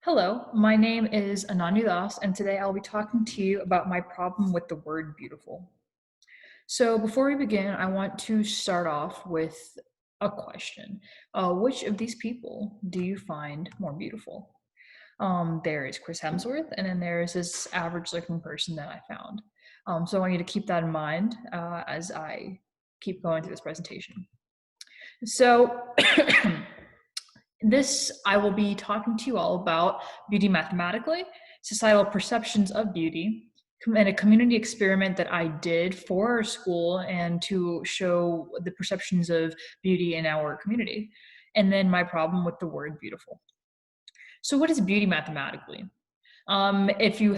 Hello, my name is Anannya, and today I'll be talking to you about my problem with the word beautiful. So, before we begin, I want to start off with a question. Which of these people do you find more beautiful? There is Chris Hemsworth, and then there is this average looking person that I found. So, I want you to keep that in mind as I keep going through this presentation. So, I will be talking to you all about beauty mathematically, societal perceptions of beauty, and a community experiment that I did for our school and to show the perceptions of beauty in our community, and then my problem with the word beautiful. So what is beauty mathematically? If you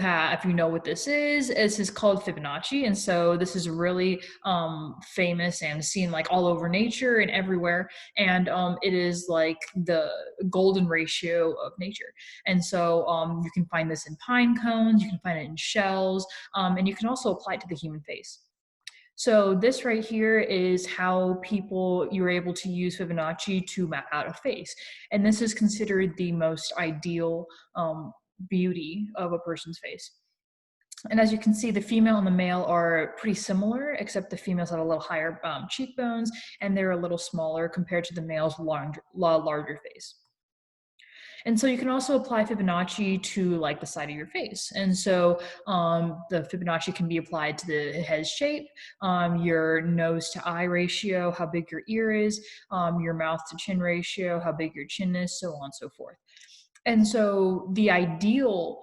know what this is called Fibonacci, and so this is really famous and seen like all over nature and everywhere. And it is like the golden ratio of nature. And so you can find this in pine cones, you can find it in shells, and you can also apply it to the human face. So this right here is how you're able to use Fibonacci to map out a face. And this is considered the most ideal beauty of a person's face. And as you can see, the female and the male are pretty similar, except the females have a little higher cheekbones and they're a little smaller compared to the male's larger face. And so you can also apply Fibonacci to like the side of your face. And so the Fibonacci can be applied to the head shape, your nose to eye ratio, how big your ear is, your mouth to chin ratio, how big your chin is, so on and so forth. And so the ideal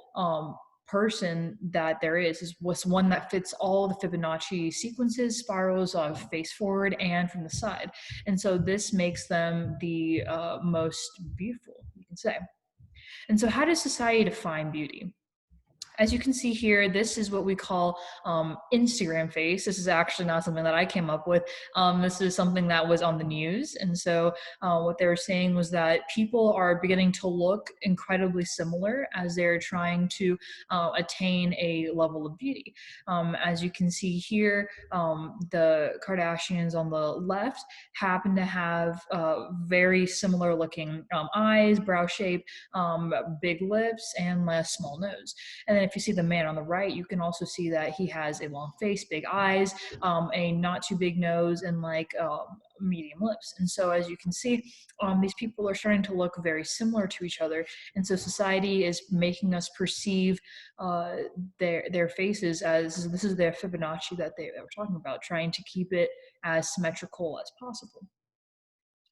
person that there was one that fits all the Fibonacci sequences, spirals of face forward and from the side. And so this makes them the most beautiful, you can say. And so how does society define beauty? As you can see here, this is what we call Instagram face. This is actually not something that I came up with. This is something that was on the news. And so what they were saying was that people are beginning to look incredibly similar as they're trying to attain a level of beauty. As you can see here, the Kardashians on the left happen to have very similar looking eyes, brow shape, big lips, and a small nose. And then if you see the man on the right, you can also see that he has a long face, big eyes, a not too big nose, and like medium lips. And so as you can see, these people are starting to look very similar to each other. And so society is making us perceive their faces as this is their Fibonacci that they were talking about, trying to keep it as symmetrical as possible.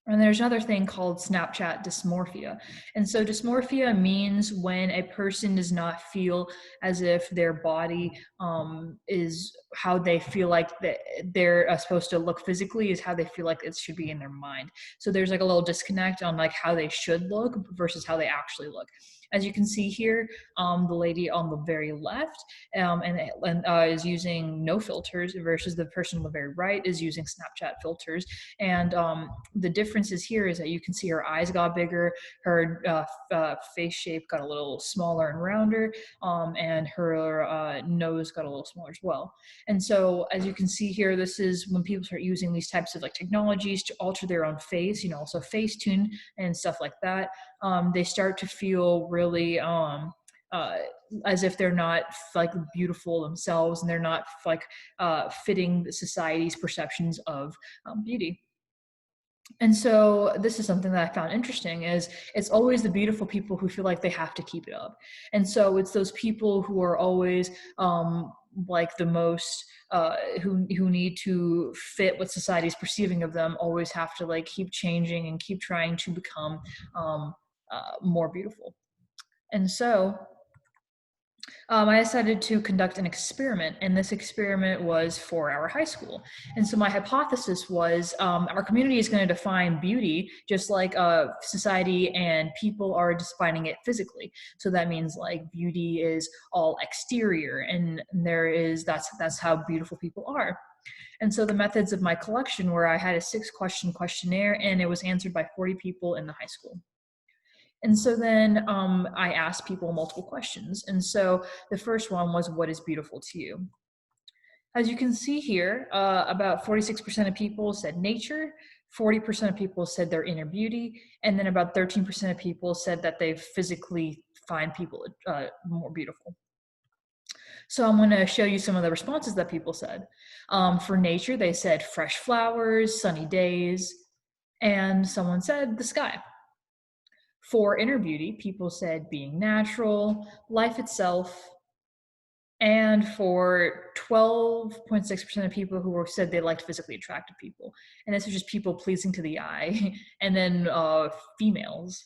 And there's another thing called Snapchat dysmorphia. And so dysmorphia means when a person does not feel as if their body is how they feel like they're supposed to look physically is how they feel like it should be in their mind. So there's like a little disconnect on like how they should look versus how they actually look. As you can see here, the lady on the very left is using no filters versus the person on the very right is using Snapchat filters. And the differences here is that you can see her eyes got bigger, her face shape got a little smaller and rounder, and her nose got a little smaller as well. And so as you can see here, this is when people start using these types of like technologies to alter their own face, also Facetune and stuff like that. They start to feel really as if they're not like beautiful themselves and they're not like fitting society's perceptions of beauty. And so this is something that I found interesting is it's always the beautiful people who feel like they have to keep it up. And so it's those people who are always like the most who need to fit what society's perceiving of them, always have to like keep changing and keep trying to become more beautiful. And so I decided to conduct an experiment, and this experiment was for our high school. And so my hypothesis was our community is going to define beauty just like society and people are defining it physically. So that means like beauty is all exterior, and that's how beautiful people are. And so the methods of my collection were I had a 6-question questionnaire, and it was answered by 40 people in the high school. And so then I asked people multiple questions. And so the first one was, what is beautiful to you? As you can see here, about 46% of people said nature, 40% of people said their inner beauty, and then about 13% of people said that they physically find people more beautiful. So I'm going to show you some of the responses that people said. For nature, they said fresh flowers, sunny days, and someone said the sky. For inner beauty, people said being natural, life itself, and for 12.6% of people who said they liked physically attractive people. And this was just people pleasing to the eye, and then females.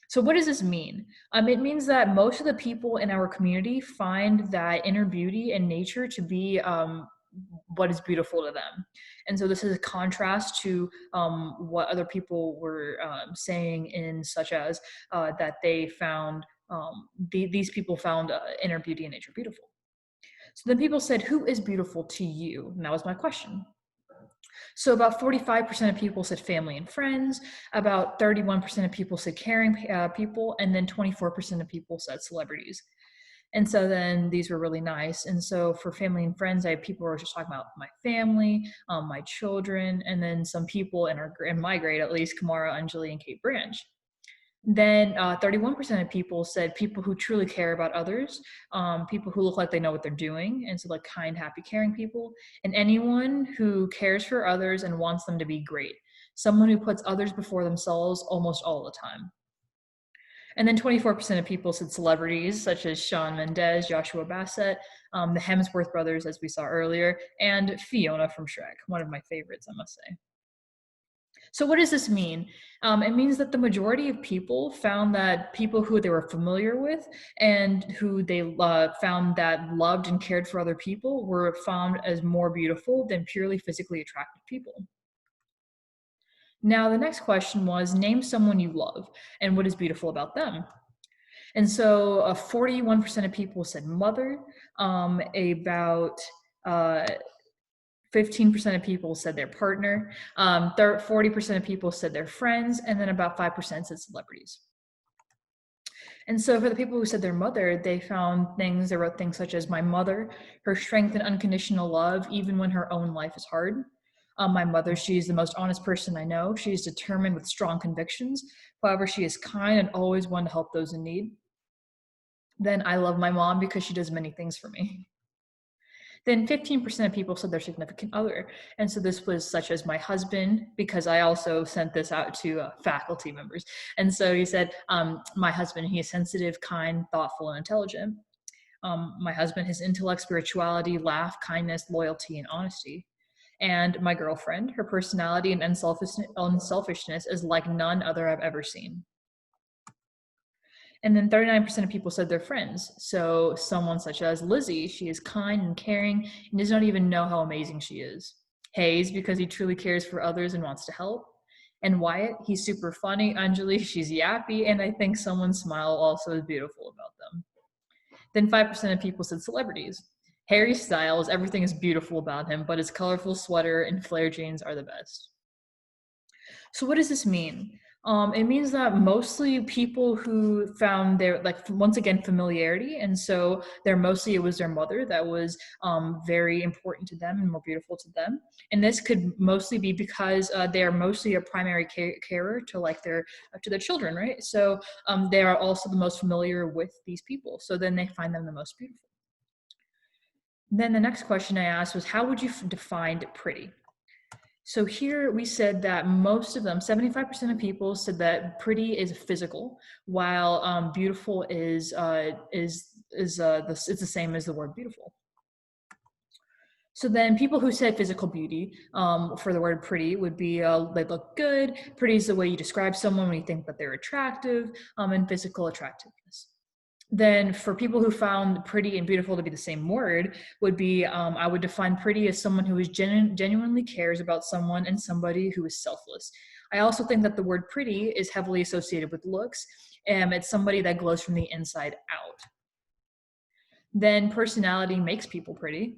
So what does this mean? It means that most of the people in our community find that inner beauty and nature to be what is beautiful to them. And so this is a contrast to what other people were saying, in such as that they found, these people found inner beauty and nature beautiful. So then people said, who is beautiful to you? And that was my question. So about 45% of people said family and friends, about 31% of people said caring people, and then 24% of people said celebrities. And so then these were really nice. And so for family and friends, I had people who were just talking about my family, my children, and then some people in my grade, at least, Kamara, Anjali, and Kate Branch. Then 31% of people said people who truly care about others, people who look like they know what they're doing, and so like kind, happy, caring people, and anyone who cares for others and wants them to be great. Someone who puts others before themselves almost all the time. And then 24% of people said celebrities, such as Shawn Mendes, Joshua Bassett, the Hemsworth brothers, as we saw earlier, and Fiona from Shrek, one of my favorites, I must say. So what does this mean? It means that the majority of people found that people who they were familiar with and who they found that loved and cared for other people were found as more beautiful than purely physically attractive people. Now, the next question was, name someone you love and what is beautiful about them. And so 41% of people said mother, about 15% of people said their partner, 40% of people said their friends, and then about 5% said celebrities. And so for the people who said their mother, they wrote things such as, my mother, her strength and unconditional love, even when her own life is hard. My mother, she's the most honest person I know. She is determined with strong convictions. However, she is kind and always one to help those in need. Then I love my mom because she does many things for me. Then 15% of people said their significant other. And so this was such as my husband, because I also sent this out to faculty members. And so he said, my husband, he is sensitive, kind, thoughtful, and intelligent. My husband, his intellect, spirituality, laugh, kindness, loyalty, and honesty. And my girlfriend, her personality and unselfishness is like none other I've ever seen. And then 39% of people said they're friends. So someone such as Lizzie, she is kind and caring and does not even know how amazing she is. Hayes, because he truly cares for others and wants to help. And Wyatt, he's super funny. Anjali, she's yappy, and I think someone's smile also is beautiful about them. Then 5% of people said celebrities. Harry Styles, everything is beautiful about him, but his colorful sweater and flare jeans are the best. So what does this mean? It means that mostly people who found their, once again, familiarity. And so it was their mother that was very important to them and more beautiful to them. And this could mostly be because they are mostly a primary carer to their children, right? So they are also the most familiar with these people. So then they find them the most beautiful. Then the next question I asked was, how would you define pretty? So here we said that most of them, 75% of people said that pretty is physical, while beautiful is it's the same as the word beautiful. So then people who said physical beauty for the word pretty would be they look good. Pretty is the way you describe someone when you think that they're attractive, and physical attractiveness. Then for people who found pretty and beautiful to be the same word would be, I would define pretty as someone who is genuinely cares about someone and somebody who is selfless. I also think that the word pretty is heavily associated with looks, and it's somebody that glows from the inside out. Then personality makes people pretty.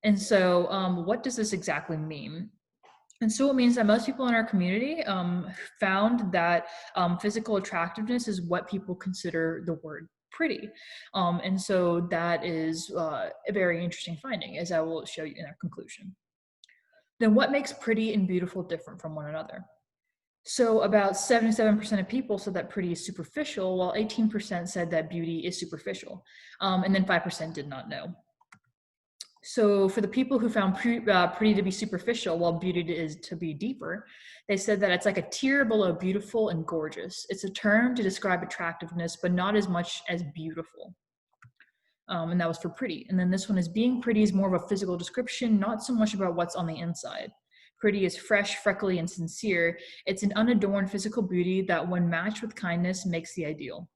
And so what does this exactly mean? And so it means that most people in our community found that physical attractiveness is what people consider the word pretty. And so that is a very interesting finding, as I will show you in our conclusion. Then what makes pretty and beautiful different from one another? So about 77% of people said that pretty is superficial, while 18% said that beauty is superficial. And then 5% did not know. So for the people who found pretty to be superficial, while beauty is to be deeper, they said that it's like a tier below beautiful and gorgeous. It's a term to describe attractiveness, but not as much as beautiful. And that was for pretty. And then this one is being pretty is more of a physical description, not so much about what's on the inside. Pretty is fresh, freckly, and sincere. It's an unadorned physical beauty that, when matched with kindness, makes the ideal.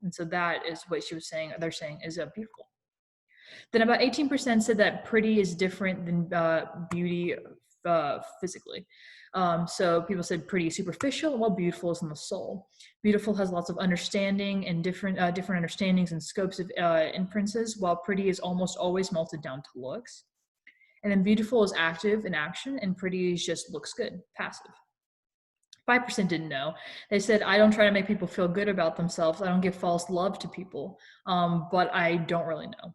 And so that is what she was saying, they're saying is beautiful. Then about 18% said that pretty is different than beauty physically. So people said pretty is superficial, while beautiful is in the soul. Beautiful has lots of understanding and different understandings and scopes of inferences, while pretty is almost always melted down to looks. And then beautiful is active in action, and pretty is just looks good, passive. 5% didn't know. They said, I don't try to make people feel good about themselves. I don't give false love to people, but I don't really know.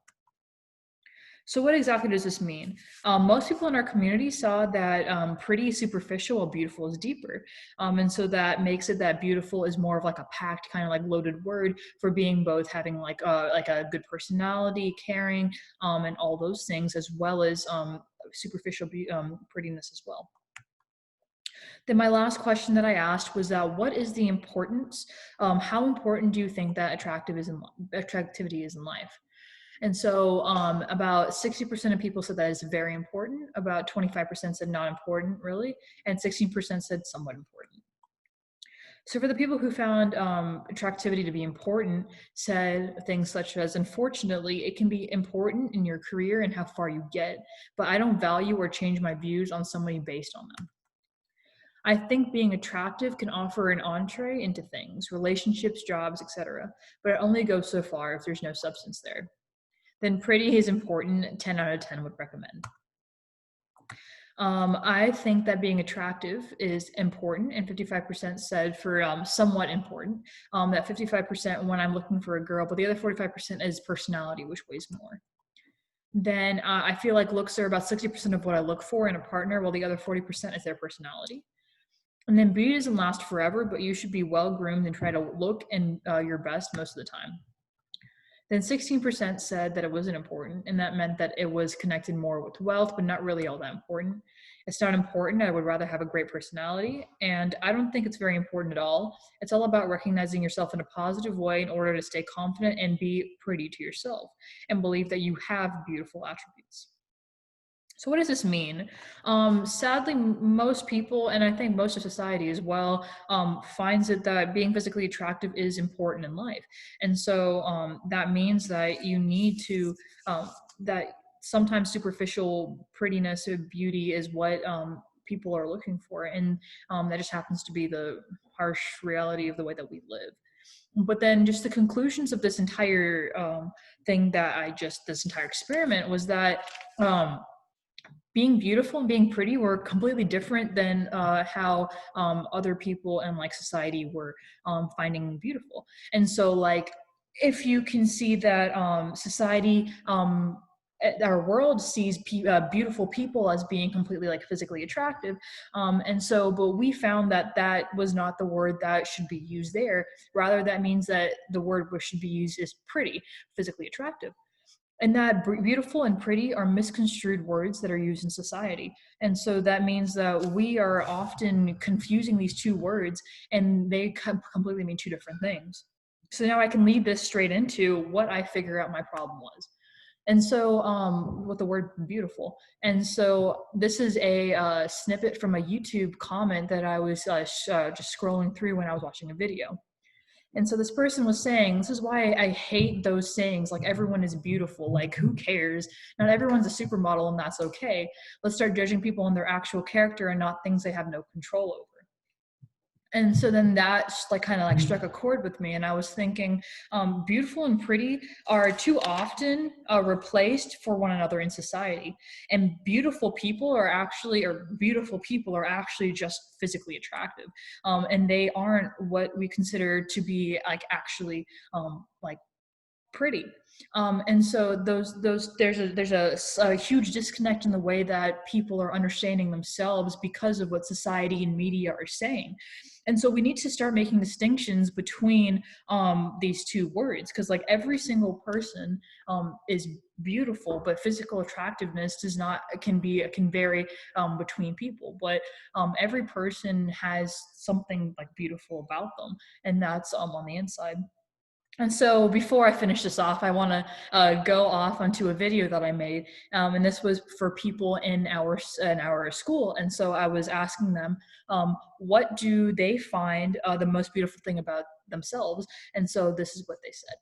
So what exactly does this mean? Most people in our community saw that pretty is superficial while beautiful is deeper. And so that makes it that beautiful is more of like a packed kind of like loaded word for being both having like a good personality, caring, and all those things, as well as superficial prettiness as well. Then my last question that I asked was that what is the importance? How important do you think that attractivity is in life? And so about 60% of people said that is very important, about 25% said not important really, and 16% said somewhat important. So for the people who found attractivity to be important, said things such as, unfortunately, it can be important in your career and how far you get, but I don't value or change my views on somebody based on them. I think being attractive can offer an entree into things, relationships, jobs, etc., but it only goes so far if there's no substance there. Then pretty is important, 10 out of 10 would recommend. I think that being attractive is important, and 55% said for somewhat important, that 55% when I'm looking for a girl, but the other 45% is personality, which weighs more. Then I feel like looks are about 60% of what I look for in a partner, while the other 40% is their personality. And then beauty doesn't last forever, but you should be well-groomed and try to look your best most of the time. Then 16% said that it wasn't important, and that meant that it was connected more with wealth, but not really all that important. It's not important. I would rather have a great personality, and I don't think it's very important at all. It's all about recognizing yourself in a positive way in order to stay confident and be pretty to yourself and believe that you have beautiful attributes. So what does this mean? Sadly, most people, and I think most of society as well, finds it that being physically attractive is important in life. And so that means that you need to, that sometimes superficial prettiness or beauty is what people are looking for. And that just happens to be the harsh reality of the way that we live. But then just the conclusions of this entire thing this entire experiment was that being beautiful and being pretty were completely different than how other people and like society were finding beautiful. And so like, if you can see that society, our world sees beautiful people as being completely like physically attractive. And so, but we found that that was not the word that should be used there. Rather, that means that the word which should be used is pretty, physically attractive. And that beautiful and pretty are misconstrued words that are used in society. And so that means that we are often confusing these two words, and they completely mean two different things. So now I can lead this straight into what I figure out my problem was. And so with the word beautiful. And so this is a snippet from a YouTube comment that I was just scrolling through when I was watching a video. And so this person was saying, this is why I hate those sayings, like everyone is beautiful, like who cares? Not everyone's a supermodel and that's okay. Let's start judging people on their actual character and not things they have no control over. And so then that like kind of like struck a chord with me, and I was thinking, beautiful and pretty are too often replaced for one another in society, and beautiful people are actually just physically attractive, and they aren't what we consider to be like actually like pretty. And so there's a huge disconnect in the way that people are understanding themselves because of what society and media are saying. And so we need to start making distinctions between these two words, because like every single person is beautiful, but physical attractiveness does not can vary between people. But every person has something like beautiful about them, and that's on the inside. And so before I finish this off, I want to go off onto a video that I made, and this was for people in our school. And so I was asking them, what do they find the most beautiful thing about themselves? And so this is what they said.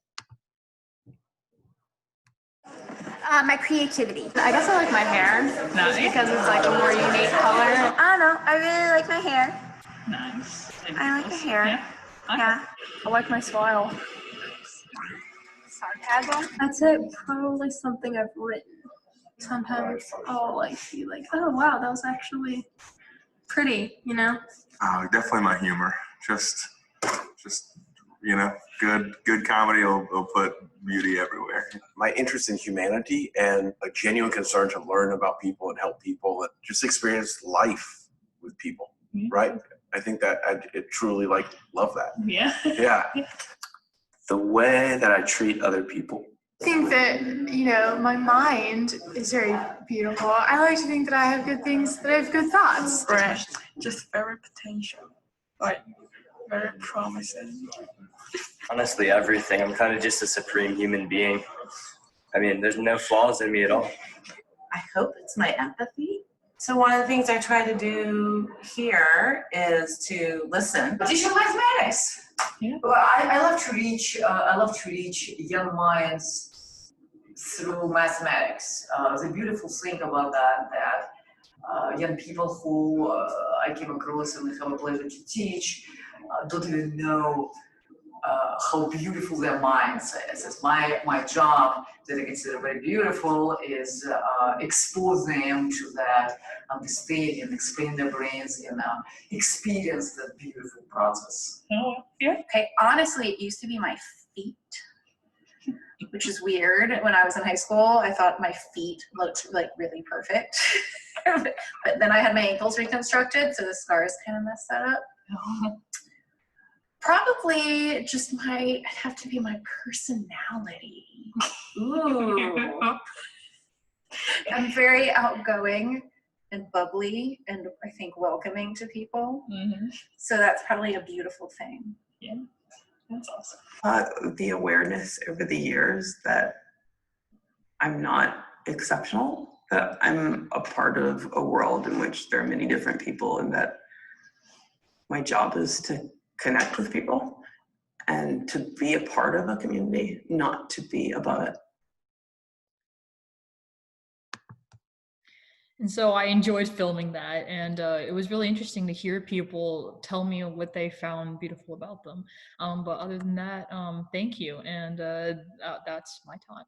My creativity. I guess I like my hair, Nice. because it's like a more unique color. I don't know. I really like my hair. Nice. I like the hair. Yeah. Yeah. I like my smile. Sarcasm. That's it. Probably something I've written. Sometimes I'll like be like, oh wow, that was actually pretty, you know? Definitely my humor. Just you know, good comedy will put beauty everywhere. My interest in humanity and a genuine concern to learn about people and help people and just experience life with people, right? I think that I truly love that. Yeah. Yeah. The way that I treat other people. I think that, you know, my mind is very beautiful. I like to think that I have good things, that I have good thoughts. Right. Just very potential. Like, very promising. Honestly, everything. I'm kind of just a supreme human being. I mean, there's no flaws in me at all. I hope it's my empathy. So one of the things I try to do here is to listen. Digital mathematics. Yeah. Well, I love to reach young minds through mathematics. The beautiful thing about that young people who I came across and have a pleasure to teach don't even know how beautiful their minds is. It's my job that I consider very beautiful is expose them to that understanding, explain their brains, and experience that beautiful process. Oh, yeah. Okay, honestly, it used to be my feet, which is weird. When I was in high school, I thought my feet looked like really perfect. But then I had my ankles reconstructed, so the scars kind of messed that up. Probably just it'd have to be my personality. Ooh. I'm very outgoing and bubbly and I think welcoming to people. Mm-hmm. So that's probably a beautiful thing. Yeah, that's awesome. The awareness over the years that I'm not exceptional, that I'm a part of a world in which there are many different people, and that my job is to connect with people and to be a part of a community, not to be above it. And so I enjoyed filming that, and it was really interesting to hear people tell me what they found beautiful about them. But other than that, thank you, and that's my talk.